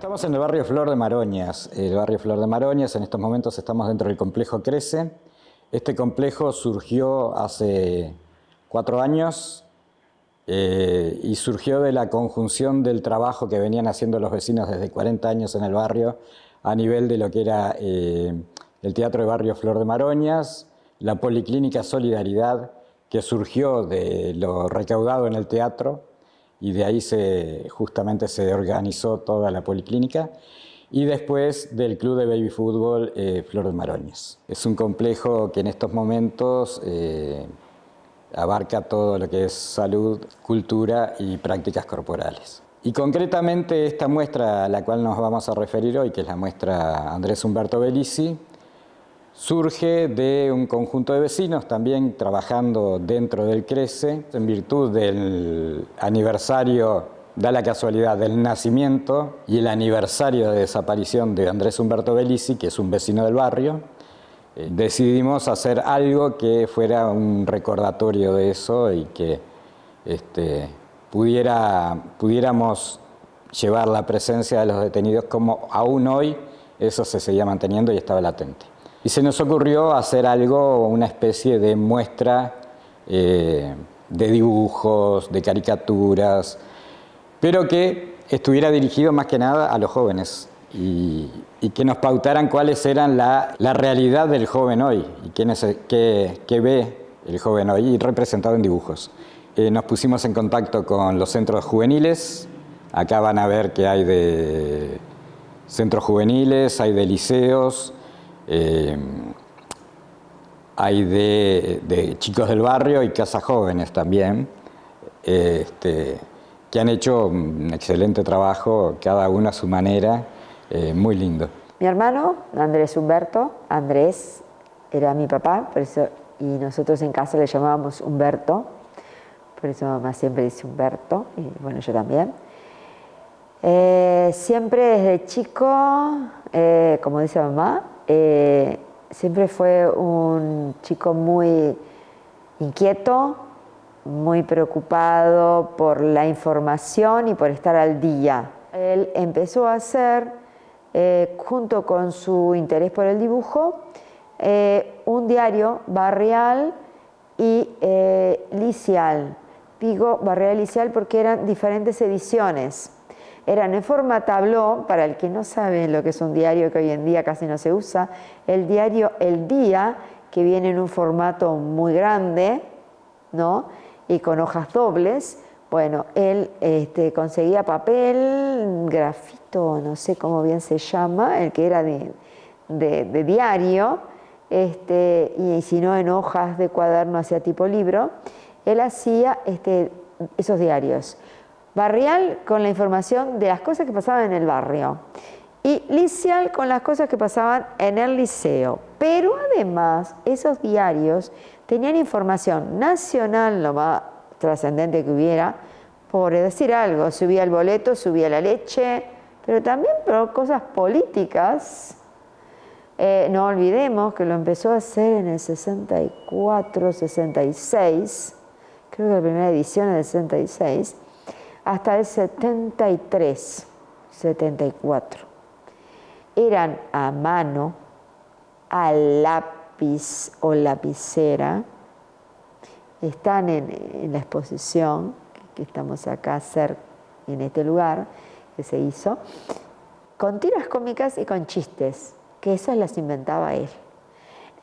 Estamos en el barrio Flor de Maroñas. El barrio Flor de Maroñas, en estos momentos estamos dentro del complejo Crece. Este complejo surgió hace 4 años y surgió de la conjunción del trabajo que venían haciendo los vecinos desde 40 años en el barrio a nivel de lo que era el Teatro de Barrio Flor de Maroñas, la Policlínica Solidaridad, que surgió de lo recaudado en el teatro, y de ahí justamente se organizó toda la policlínica, y después del Club de Baby Fútbol Flor de Maroñas. Es un complejo que en estos momentos abarca todo lo que es salud, cultura y prácticas corporales. Y concretamente esta muestra a la cual nos vamos a referir hoy, que es la muestra Andrés Humberto Bellisi, surge de un conjunto de vecinos también trabajando dentro del Crece en virtud del aniversario, da la casualidad, del nacimiento y el aniversario de desaparición de Andrés Humberto Bellisi, que es un vecino del barrio. Decidimos hacer algo que fuera un recordatorio de eso y que pudiéramos llevar la presencia de los detenidos como aún hoy eso se seguía manteniendo y estaba latente. Y se nos ocurrió hacer algo, una especie de muestra de dibujos, de caricaturas, pero que estuviera dirigido más que nada a los jóvenes y que nos pautaran cuáles eran la realidad del joven hoy y qué ve el joven hoy, representado en dibujos. Nos pusimos en contacto con los centros juveniles. Acá van a ver que hay de centros juveniles, hay de liceos, hay de chicos del barrio y casas jóvenes también, que han hecho un excelente trabajo, cada uno a su manera, muy lindo. Mi hermano, Andrés Humberto, Andrés era mi papá, por eso, y nosotros en casa le llamábamos Humberto, por eso mamá siempre dice Humberto, y bueno, yo también. Siempre desde chico, como dice mamá, siempre fue un chico muy inquieto, muy preocupado por la información y por estar al día. Él empezó a hacer, junto con su interés por el dibujo, un diario barrial y licial. Digo barrial y licial porque eran diferentes ediciones. Eran en forma tabló, para el que no sabe lo que es un diario, que hoy en día casi no se usa, el diario El Día, que viene en un formato muy grande, ¿no? Y con hojas dobles. Bueno, él conseguía papel, grafito, no sé cómo bien se llama, el que era de diario, y si no en hojas de cuaderno hacía tipo libro, él hacía esos diarios. Barrial con la información de las cosas que pasaban en el barrio y licial con las cosas que pasaban en el liceo. Pero además esos diarios tenían información nacional, lo más trascendente que hubiera, por decir algo, subía el boleto, subía la leche, pero también por cosas políticas. No olvidemos que lo empezó a hacer en el 64, 66, creo que la primera edición es del 66, hasta el 73, 74. Eran a mano, a lápiz o lapicera. Están en la exposición que estamos acá cerca, en este lugar que se hizo, con tiras cómicas y con chistes, que esas las inventaba él.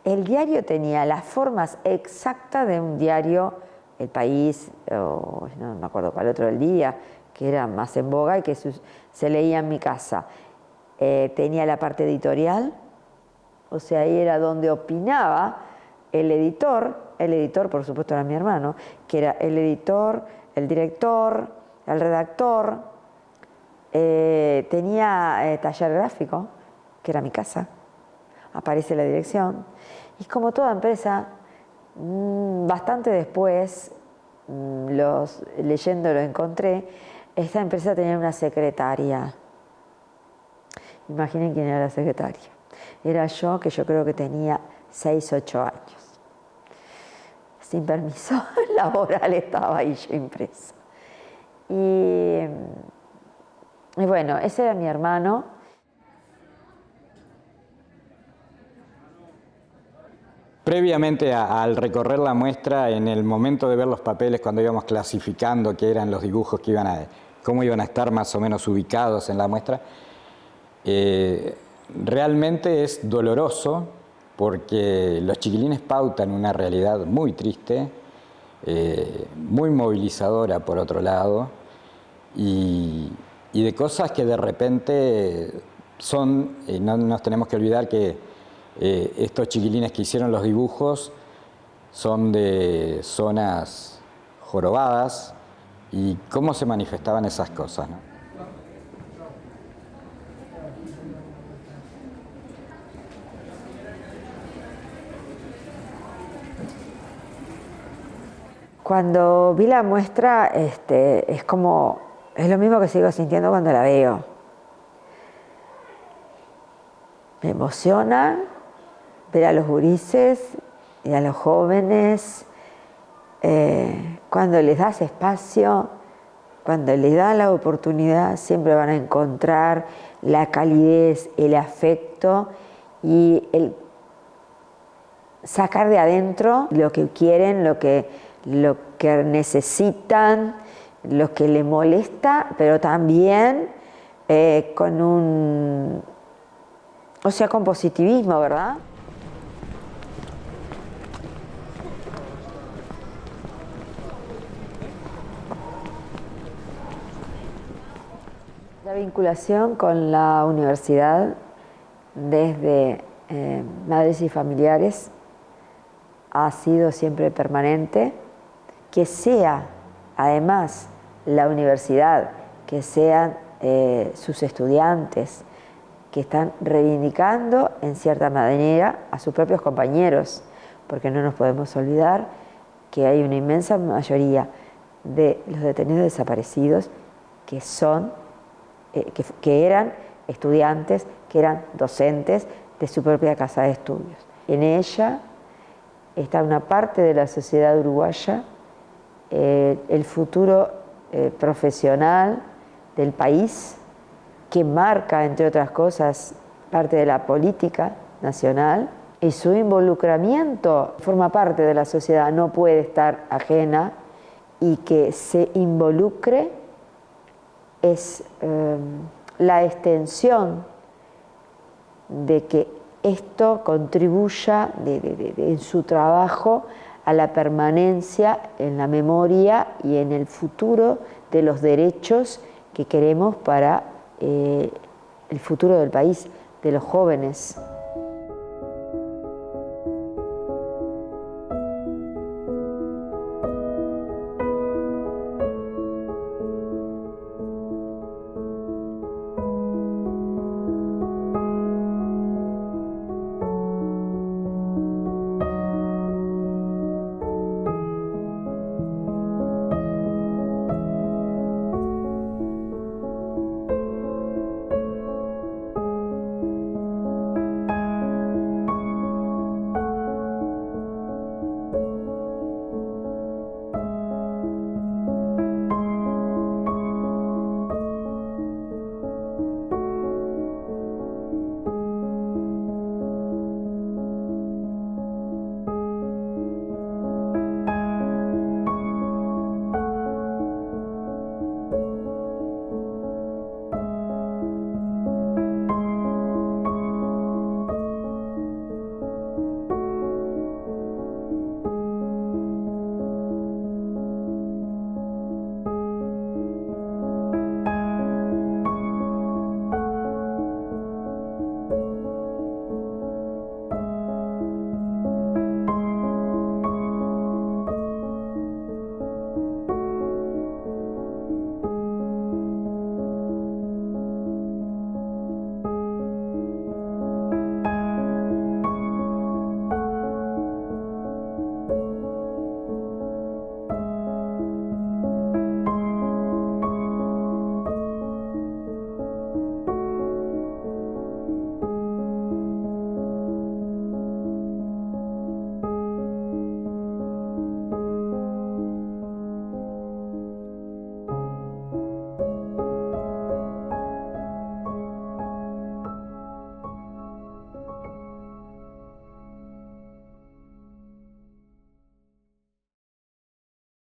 El diario tenía las formas exactas de un diario El País, o no me acuerdo cuál otro, El Día, que era más en boga y que se leía en mi casa. Tenía la parte editorial, o sea, ahí era donde opinaba el editor por supuesto era mi hermano, que era el editor, el director, el redactor. Tenía taller gráfico, que era mi casa, aparece la dirección. Y como toda empresa, bastante después, leyéndolo encontré, esta empresa tenía una secretaria. Imaginen quién era la secretaria. Era yo, que yo creo que tenía 6, 8 años. Sin permiso laboral estaba ahí yo impresa. Y Y bueno, ese era mi hermano. Previamente al recorrer la muestra, en el momento de ver los papeles, cuando íbamos clasificando qué eran los dibujos que cómo iban a estar más o menos ubicados en la muestra, realmente es doloroso porque los chiquilines pautan una realidad muy triste, muy movilizadora por otro lado, y de cosas que de repente son, no nos tenemos que olvidar que estos chiquilines que hicieron los dibujos son de zonas jorobadas, y cómo se manifestaban esas cosas, ¿no? Cuando vi la muestra, es lo mismo que sigo sintiendo cuando la veo. Me emociona ver a los gurises y a los jóvenes, cuando les das espacio, cuando les das la oportunidad, siempre van a encontrar la calidez, el afecto y el sacar de adentro lo que quieren, lo que necesitan, lo que les molesta, pero también con positivismo, ¿verdad? La vinculación con la universidad desde Madres y Familiares ha sido siempre permanente. Que sea, además, la universidad, que sean sus estudiantes, que están reivindicando en cierta manera a sus propios compañeros, porque no nos podemos olvidar que hay una inmensa mayoría de los detenidos desaparecidos que son, que eran estudiantes, que eran docentes de su propia casa de estudios. En ella está una parte de la sociedad uruguaya, el futuro profesional del país, que marca, entre otras cosas, parte de la política nacional, y su involucramiento forma parte de la sociedad, no puede estar ajena, y que se involucre es la extensión de que esto contribuya en su trabajo a la permanencia en la memoria y en el futuro de los derechos que queremos para el futuro del país, de los jóvenes.